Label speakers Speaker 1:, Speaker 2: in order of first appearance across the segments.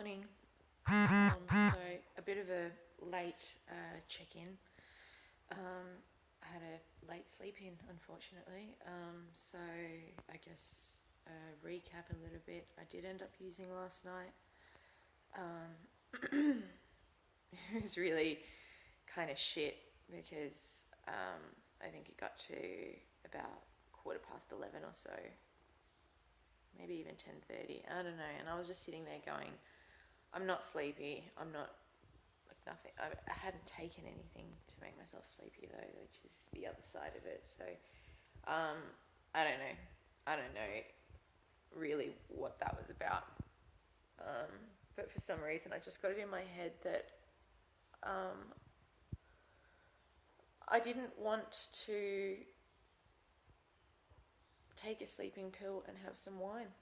Speaker 1: morning. So a bit of a late check-in. I had a late sleep-in, unfortunately. So I guess recap a little bit. I did end up using last night. It was really kind of shit because I think it got to about 11:15 or so, maybe even 10:30. I don't know. And I was just sitting there going, I'm not sleepy. I'm not like nothing. I hadn't taken anything to make myself sleepy though, which is the other side of it. So I don't know. I don't know really what that was about. But for some reason, I just got it in my head that I didn't want to take a sleeping pill and have some wine.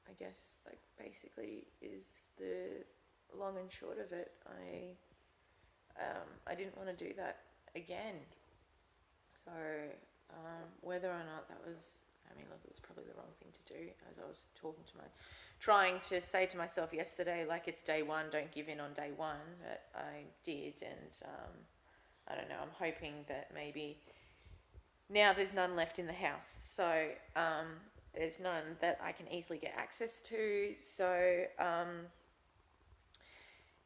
Speaker 1: I guess, like, basically is the long and short of it. I didn't want to do that again. So whether or not that was, I mean, look, it was probably the wrong thing to do. As I was trying to say to myself yesterday, like, it's day one, don't give in on day one. But I did, and I don't know. I'm hoping that maybe now there's none left in the house. So there's none that I can easily get access to. So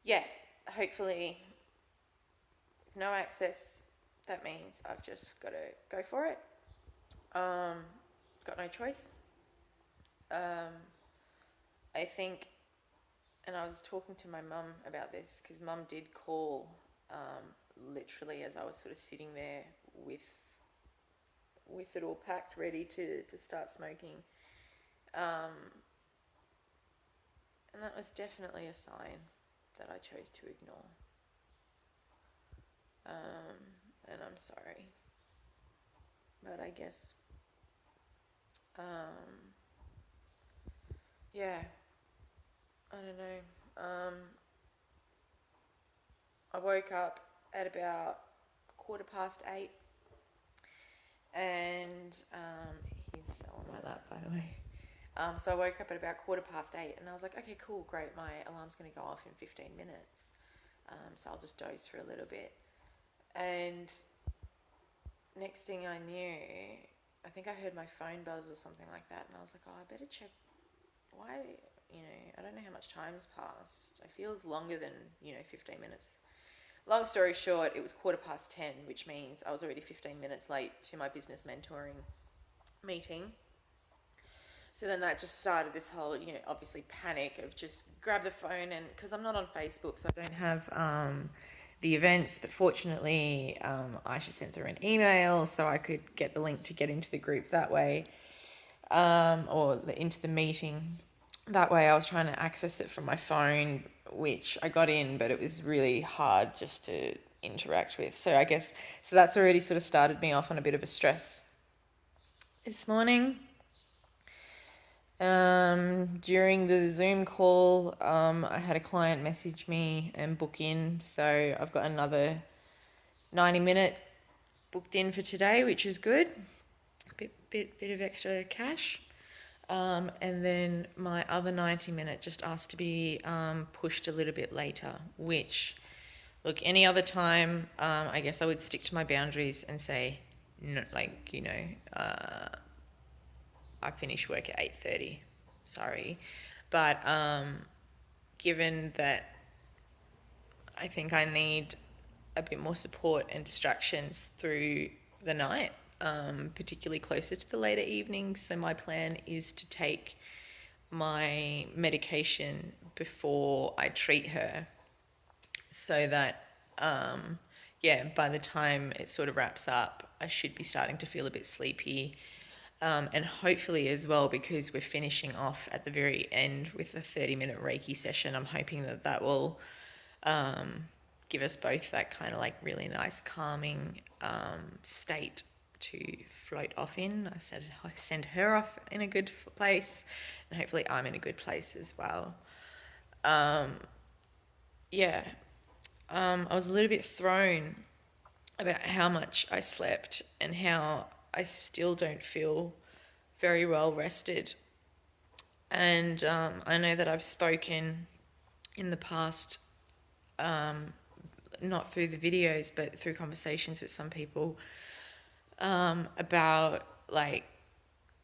Speaker 1: yeah, hopefully no access. That means I've just got to go for it. Got no choice. I think, and I was talking to my mum about this because mum did call literally as I was sort of sitting there with it all packed, ready to start smoking. And that was definitely a sign that I chose to ignore. And I'm sorry. But I guess, yeah, I don't know. I woke up at about 8:15. And he's on my lap, by the way. So I woke up at about 8:15, and I was like, okay, cool, great, my alarm's going to go off in 15 minutes. So I'll just doze for a little bit. And next thing I knew, I think I heard my phone buzz or something like that, and I was like, oh, I better check why, I don't know how much time's passed. It feels longer than, 15 minutes. Long story short, it was 10:15, which means I was already 15 minutes late to my business mentoring meeting. So then that just started this whole, obviously panic of just grab the phone, and because I'm not on Facebook, so I don't have the events, but fortunately Aisha sent through an email so I could get the link to get into the group that way, or into the meeting. That way I was trying to access it from my phone, which I got in, but it was really hard just to interact with. So I guess, so that's already sort of started me off on a bit of a stress this morning. During the Zoom call, I had a client message me and book in. So I've got another 90-minute booked in for today, which is good. Bit of extra cash. And then my other 90-minute just asked to be pushed a little bit later, which, look, any other time, I guess I would stick to my boundaries and say, no, like, I finish work at 8:30. Sorry. But given that I think I need a bit more support and distractions through the night, particularly closer to the later evenings. So my plan is to take my medication before I treat her, so that, by the time it sort of wraps up, I should be starting to feel a bit sleepy. And hopefully as well, because we're finishing off at the very end with a 30-minute Reiki session, I'm hoping that will give us both that kind of like really nice calming state to float off in. I send her off in a good place, and hopefully I'm in a good place as well. I was a little bit thrown about how much I slept and how I still don't feel very well rested. And I know that I've spoken in the past, not through the videos, but through conversations with some people, about like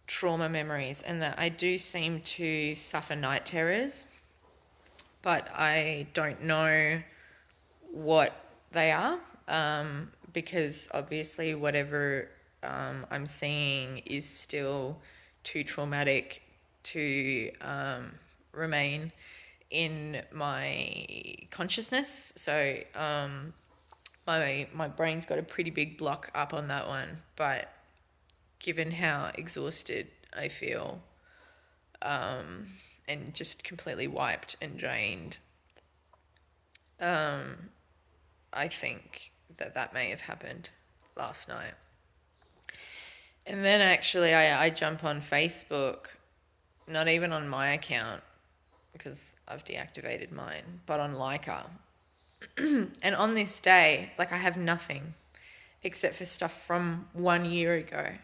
Speaker 1: trauma memories, and that I do seem to suffer night terrors, but I don't know what they are, because obviously whatever I'm seeing is still too traumatic to remain in my consciousness. So my brain's got a pretty big block up on that one, but given how exhausted I feel, and just completely wiped and drained, I think that may have happened last night. And then actually I jump on Facebook, not even on my account because I've deactivated mine, but on Leica. And on this day, like, I have nothing except for stuff from 1 year ago.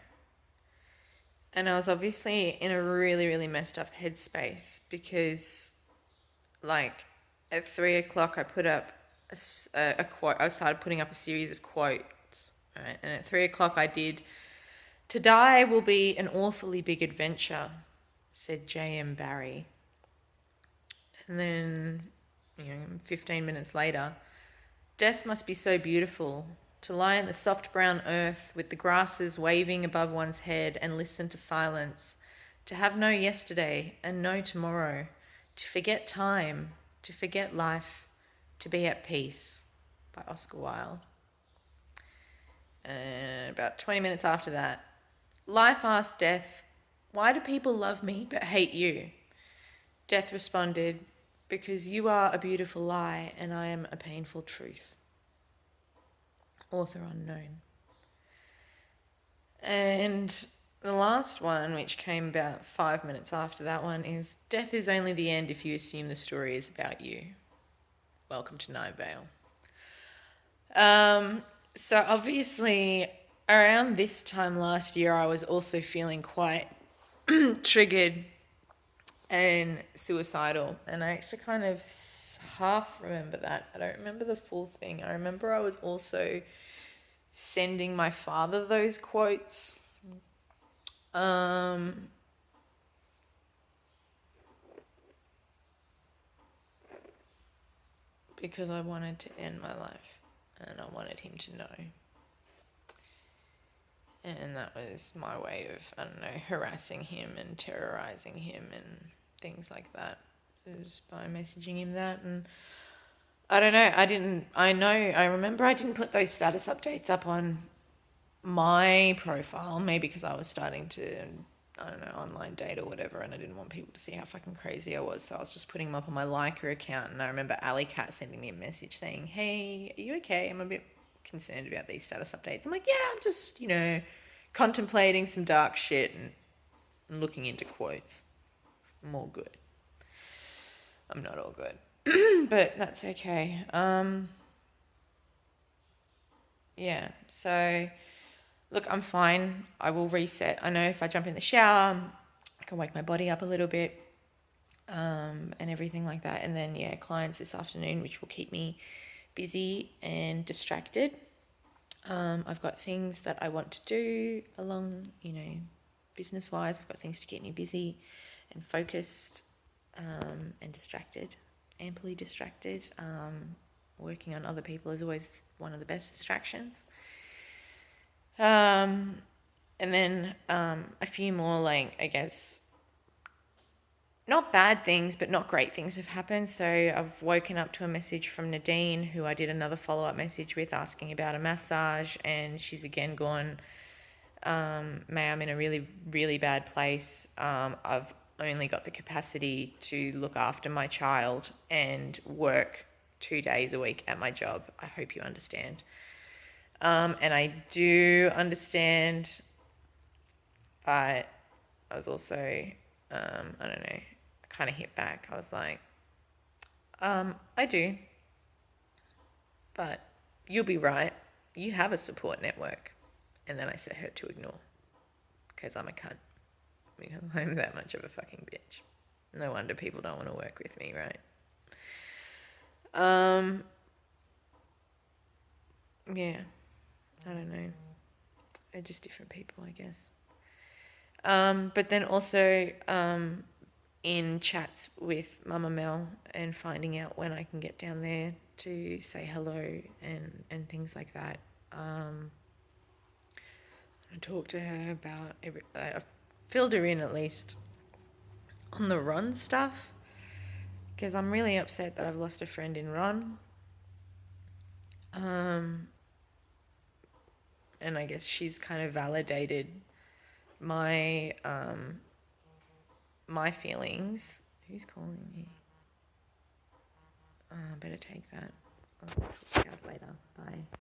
Speaker 1: And I was obviously in a really, really messed up headspace because, like, at 3 o'clock I put up a quote. I started putting up a series of quotes, right? And at 3 o'clock I did, "To die will be an awfully big adventure," said J.M. Barrie. And then, 15 minutes later, "Death must be so beautiful, to lie in the soft brown earth with the grasses waving above one's head and listen to silence, to have no yesterday and no tomorrow, to forget time, to forget life, to be at peace," by Oscar Wilde. And about 20 minutes after that, "Life asked Death, 'Why do people love me but hate you?' Death responded, 'Because you are a beautiful lie and I am a painful truth.'" Author unknown. And the last one, which came about 5 minutes after that one, is, "Death is only the end if you assume the story is about you. Welcome to Night Vale." So obviously around this time last year, I was also feeling quite triggered and suicidal. And I actually kind of half remember that. I don't remember the full thing. I remember I was also sending my father those quotes. Because I wanted to end my life and I wanted him to know. And that was my way of, I don't know, harassing him and terrorizing him and things like that, is by messaging him that. And I don't know, I remember I didn't put those status updates up on my profile, maybe because I was starting to, I don't know, online date or whatever, and I didn't want people to see how fucking crazy I was, so I was just putting them up on my Leica account. And I remember Alley Cat sending me a message saying, "Hey, are you okay? I'm a bit concerned about these status updates." I'm like, "Yeah, I'm just, contemplating some dark shit and looking into quotes. I'm all good." I'm not all good, but that's okay. Yeah, so look, I'm fine. I will reset. I know if I jump in the shower, I can wake my body up a little bit, and everything like that. And then, clients this afternoon, which will keep me busy and distracted. I've got things that I want to do along, business-wise. I've got things to keep me busy and focused, and distracted, amply distracted. Working on other people is always one of the best distractions. And then a few more, I guess, not bad things, but not great things have happened. So I've woken up to a message from Nadine, who I did another follow-up message with, asking about a massage, and she's again gone, "May, I'm in a really, really bad place. I've only got the capacity to look after my child and work 2 days a week at my job. I hope you understand." And I do understand, but I was also, I don't know, kind of hit back. I was like, "I do, but you'll be right. You have a support network." And then I set her to ignore, because I'm a cunt. Because I'm that much of a fucking bitch. No wonder people don't want to work with me, right? Yeah, I don't know. They're just different people, I guess. But then also in chats with Mama Mel and finding out when I can get down there to say hello and things like that. I talked to her about I filled her in at least on the run stuff because I'm really upset that I've lost a friend in run. And I guess she's kind of validated my my feelings. Who's calling me? Better take that. I'll talk to you guys later. Bye.